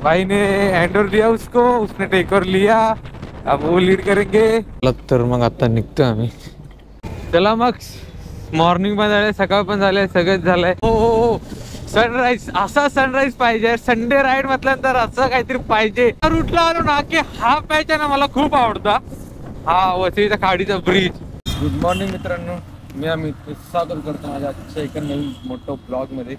भाई ने हैंडओवर दिया उसको, उसने टेक ओवर लिया, अब वो लीड करेंगे. तर मग आता निघतोय आम्ही. चला मग, मॉर्निंग पण झाले, सकाळ पण झाले, सगळंच झालंय. हो हो हो, सनराईज, असा सनराईज पाहिजे. संडे राईड म्हटल्यानंतर असं काहीतरी पाहिजे. रूटला आलो ना की हा पॅच आहे ना, मला खूप आवडता. हा वसईचा खाडीचा ब्रिज. गुड मॉर्निंग मित्रांनो, मी अमित स्वागत करतो माझ्या आजच्या एका नवीन मोठं ब्लॉगमध्ये.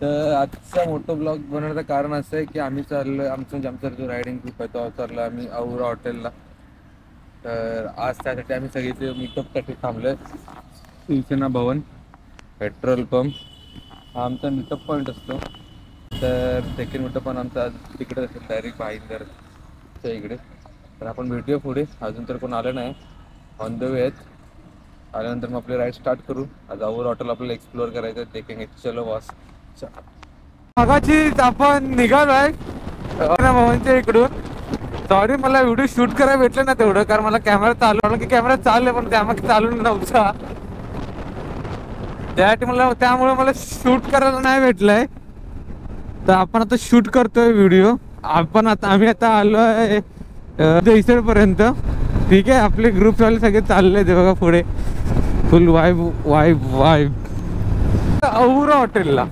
तर आजचा मोठं ब्लॉग बनवण्याचं कारण असं आहे की आम्ही चाललो, आमचा जो रायडिंग ग्रुप आहे तो चाललो आम्ही औरा हॉटेलला. तर आज त्यासाठी आम्ही सगळे मीटअपसाठी थांबलोय. शिवसेना भवन पेट्रोल पंप हा आमचा मीटअप पॉईंट असतो. तर सेकंड मीटअप पण आमचा आज तिकडे असेल, डायरेक्ट भाईंदरच्या इकडे. तर आपण भेटूया पुढे, अजून तर कोण आलं नाही, ऑन द वे आहेत. आल्यानंतर मग आपली राईड स्टार्ट करू. आज औरा हॉटेल आपल्याला एक्सप्लोअर करायचं आहे, देखेंगे. चलो बॉस. मगाचीच आपण निघालोय भवनच्या इकडून. सॉरी, मला व्हिडिओ शूट करायला भेटलं ना तेवढं, कारण मला कॅमेरा चालू की कॅमेरा चालू आहे पण त्यामध्ये चालू नव्हता. त्यामुळे मला शूट करायला नाही भेटलंय. तर आपण आता शूट करतोय व्हिडिओ. आम्ही आता आलोय दहिसर पर्यंत. ठीक आहे, आपले ग्रुप वाले सगळे चालले ते बघा पुढे. फुल वाईब वाईब वाईब औरा हॉटेलला.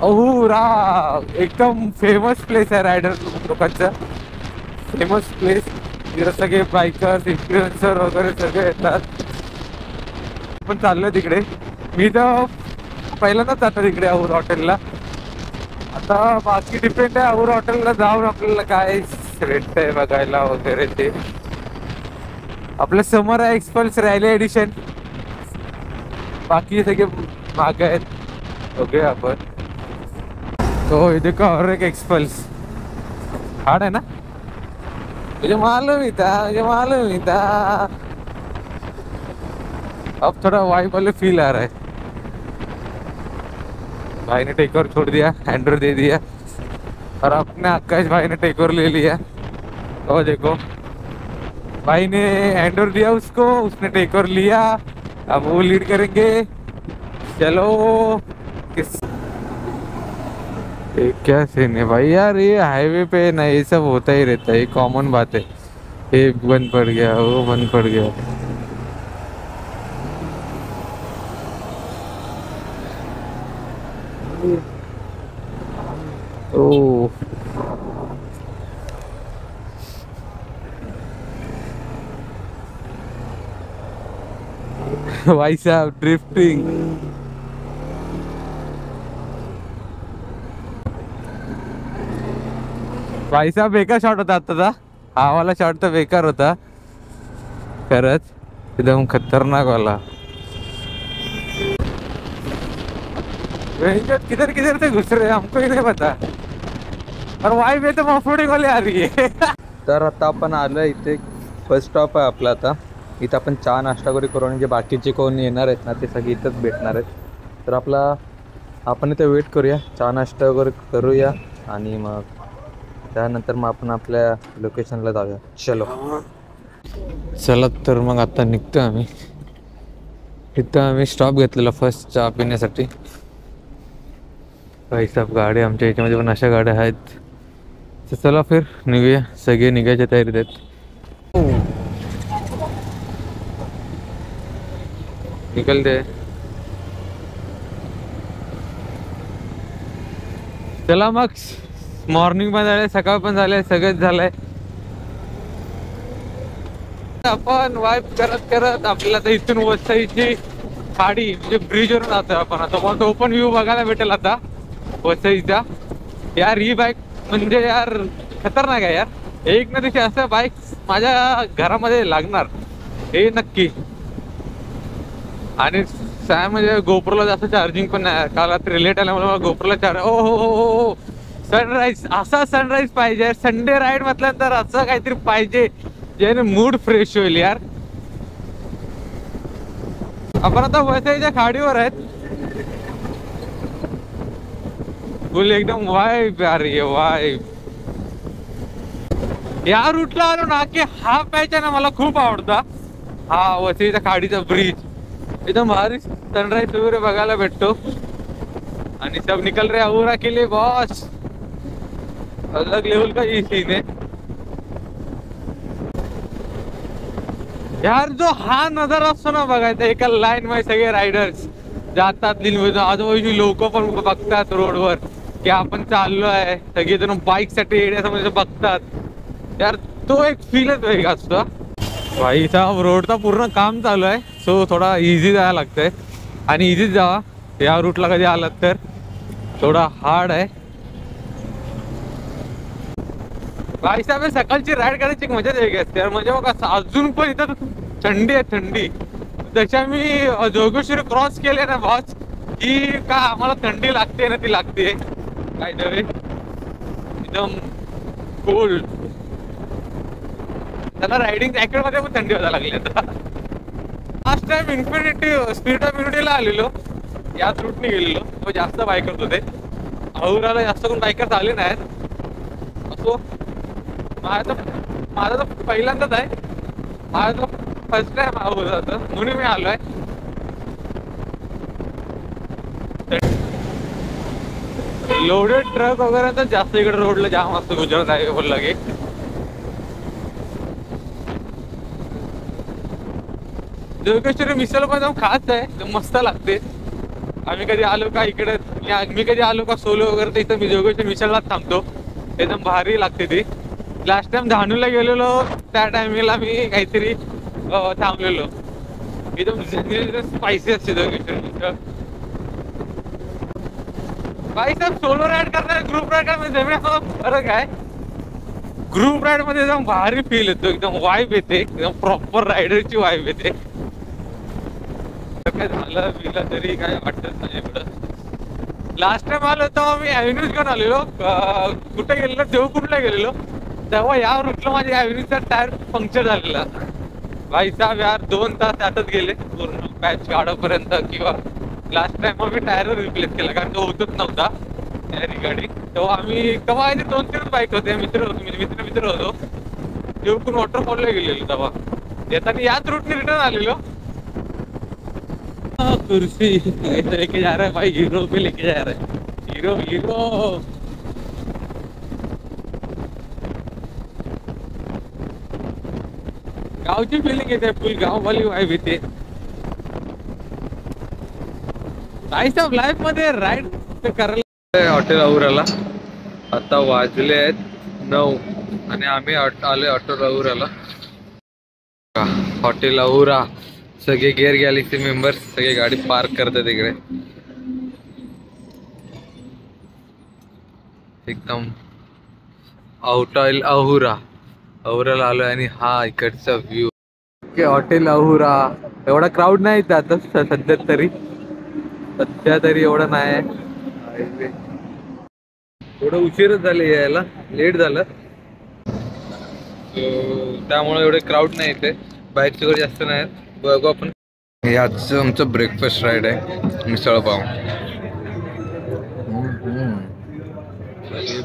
औरा एकदम फेमस प्लेस आहे रायडर लोकांचा. फेमस प्लेस, तिकडे सगळे बायकर्स, इन्फ्लुएन्सर वगैरे सगळे येतात. पण चाललोय तिकडे. मी तर पहिल्यांदाच जातो तिकडे औरा हॉटेलला. आता बाकी डिपेंड आहे, औरा हॉटेलला जाऊन आपल्याला काय भेटतंय बघायला वगैरे. ते आपलं समर आहे, एक्सपल्स रॅली एडिशन. बाकी सगळे माग आहेत, बघूया आपण. तो इथे का और एक एक्सपल्स हार्ड है ना, मुझे मालूम था. अब थोड़ा वाइब वाले फील आ रहा है. भाई ने टेक ओवर छोड़ दिया, हैंडओवर दे दिया, और अपने आकाश भाई ने टेक ओवर ले लिया. तो देखो, भाई ने हैंडओवर दिया उसको, उसने टेक ओवर लिया, अब वो लीड करेंगे. चलो किस क्या सीन है भाई. यार ये हाईवे पे ना ये सब होता ही रहता है, ये कॉमन बात है. ये बंद पड़ गया, वो बंद पड़ गया. ओ भाई साहब ड्रिफ्टिंग. भाई साहब बेकार शॉट होता आत्ताचा. हा वाला शॉट तर बेकार होता खरंच, एकदम खतरनाक वाला. किधर किधर से घुस रहे, हमको ही नहीं पता. और वाई पे तो ऑफरोडिंग वाली आ रही है. तर आता आपण आलोय इथे, फर्स्ट स्टॉप आहे आपला. आता इथं आपण चहा नाश्ता करू आणि जे बाकीचे कोण येणार आहेत ना ते सगळे इथंच भेटणार आहेत. तर आपण इथे वेट करूया, चहा नाश्ता वगैरे करूया आणि मग त्यानंतर मग आपण आपल्या लोकेशनला जाऊया. चला तर मग आता निघतोय आम्ही. इथं आम्ही स्टॉप घेतलेला फर्स्ट चहा पिण्यासाठी. भाई साहेब गाड्या आमच्या याच्यामध्ये पण अशा गाड्या आहेत. तर चला फिर निघूया, सगळे निघायच्या तयारीत आहेत. निकलते. चला मग, मॉर्निंग पण झाले, सकाळ पण झाले, सगळंच झालंय. आपण वाईब करत करत आपल्याला तर इथून वसईची खाडी म्हणजे ब्रिज वरून जातोय आपण. आता मला ओपन व्ह्यू बघायला भेटेल आता वसईचा. यार ही बाईक म्हणजे यार खतरनाक आहे यार. एक ना दिवशी असं बाईक माझ्या घरामध्ये लागणार हे नक्की. आणि म्हणजे गोप्रोला जास्त चार्जिंग पण नाही. काल रात्री लेट आल्यामुळे मला गोप्रोला चार्ज. ओ हो हो हो, सनराईज, असा सनराईज पाहिजे. संडे राईड म्हटल्यानंतर असं काहीतरी पाहिजे ज्याने मूड फ्रेश होईल यार. आपण आता वसईच्या खाडीवर आहेत. फुल एकदम वाईब यार, ये वाईब. या रूटला आलो ना की हा पॅच आहे ना, मला खूप आवडता. हा वसईच्या खाडीचा ब्रिज, एकदम भारी सनराईज वगैरे बघायला भेटतो. आणि सब निकल रहे औरा के लिए बॉस. अलग लेवल का ये सीन है यार. जो हा नजारा असतो ना बघायचा, एका लाईन मध्ये सगळे रायडर्स जातात, आजूबाजूची लोक पण बघतात रोडवर की आपण चाललो आहे, सगळेजण बाईक साठी येण्यासमोर बघतात यार. तो एक फीलच वेगळा असतो भाई. साहेब रोडचा पूर्ण काम चालू आहे, सो थोडा इझी जायला लागतंय. आणि इझीच जावा या रूटला कधी आलात तर. थोडा हार्ड आहे भाई साहेब. सकाळची राईड करायची एक मजाच वेगळी असते यार. म्हणजे बघा अजून पण इथं थंडी आहे, थंडी. त्याच्या मी जोगेश्वरी क्रॉस केले ना बॉस, की का आम्हाला थंडी लागते ना, ती लागते काय नव्हे, एकदम कोल्ड. त्याला रायडिंग जॅकेट मध्ये पण थंडी व्हायला लागली आता. Last time infinity speed of इन्फिनिटीला आलेलो, याच रूटने गेलेलो. जास्त बायकर्स होते, औराला जास्त कोण बायकर्स आले नाहीत. असो माझा तर पहिल्यांदाच आहे, माझा तर फर्स्ट टाइम होता म्हणून मी आलोय. लोडेड ट्रक वगैरे तर जास्त इकडे रोडला जाम असतो गुजरात हायवे बोलला की. जोगेश्वरी मिसळ पण एकदम खास आहे, एकदम मस्त लागते. आम्ही कधी आलो का इकडे, मी कधी आलो का सोलो वगैरे तर इथं मी जोगेश्वरी मिसळलाच थांबतो, एकदम भारी लागते ती. लास्ट टाइम धानूला गेलेलो त्या टायमिंगला मी काहीतरी थांबलेलो, एकदम स्पायसी असते जोगेश्वरी मिसळ. भाई साहेब सोलो राईड करणार ग्रुप राईड करण्यामध्ये जमिनीचा फरक आहे. ग्रुप राईड मध्ये एकदम भारी फील येतो, एकदम वाईब येते, एकदम प्रॉपर रायडरची वाईब येते. काय झालं बिलं तरी काय वाटत नाही एवढं. लास्ट टाइम आलो तेव्हा मी ॲव्हेन्यूज घेऊन आलेलो, कुठे गेलेलो देवकुंडला गेलेलो, तेव्हा या रूटला माझ्या ॲव्हेन्यूजचा टायर पंक्चर झालेला. भाई साहेब यार 2 तास त्यातच गेले पूर्ण पॅच काढापर्यंत. किंवा लास्ट टाइम मी टायर रिप्लेस केला कारण तो होतच नव्हता त्या रिगार्डिंग. तेव्हा आम्ही केव्हा 2-3 बाईक होते, मित्र होतो, देवकुंड वॉटरफॉलला गेलेलो. तेव्हा येताना याच रूटने रिटर्न आलेलो. कुर्सी लेके जा रहा है भाई, हीरो पे लेके जा रहा है, हीरो हीरो. गावची फिलिंग येते, फुल गाववाली वाईब येते. साहेब लाईफ मध्ये राईड करायला. हॉटेल औराला आता वाजले आहेत 9 आणि आम्ही आलोय हॉटेल औराला. हॉटेल औरा सगळे गेअर गॅलेक्सी मेंबर्स सगळे गाडी पार्क करतात इकडे. एकदम हॉटेल औराला आलोय आणि हा इकडचा व्ह्यू. हॉटेल औरा एवढा क्राऊड नाही आता सध्या तरी एवढं नाही. थोडं उशीरच झाले यायला, लेट झालं त्यामुळे एवढे क्राऊड नाही येते, बाईक वगैरे जास्त नाही. बघू आपण. याच आमचं ब्रेकफास्ट राईड आहे, मिसळ पाव.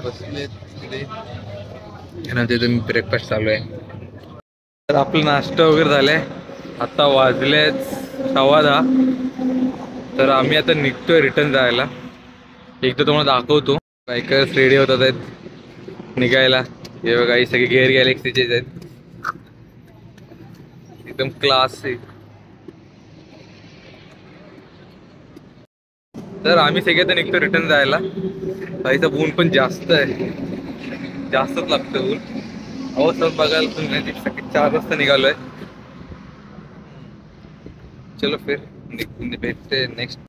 बसले तिथे ब्रेकफास्ट चालू आहे. तर आपलं नाश्ता वगैरे झालाय, आता वाजले 10:15. तर आम्ही आता निघतोय रिटर्न जायला. एकदा तुम्हाला दाखवतो. बाईकर्स रेडी होतात आहेत निघायला. हे बघा ही सगळे गेअर गॅलेक्सीचेच आहेत, एकदम क्लास आहे. तर आम्ही सगळे आता निघतो रिटर्न जायला. बाईचं ऊन पण जास्त आहे, जास्तच लागतं ऊन. अहो सर बघायला तुम्ही सकाळी 4 वाजता निघालोय. चलो फिर भेटते नेक्स्ट.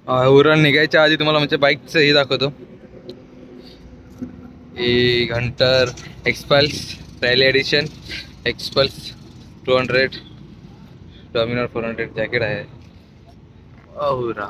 उरण निघायच्या आधी तुम्हाला म्हणजे बाईकचं हे दाखवतो. Hunter Xpulse rally edition, Xpulse 200, Dominar 400 jacket आहे. औरा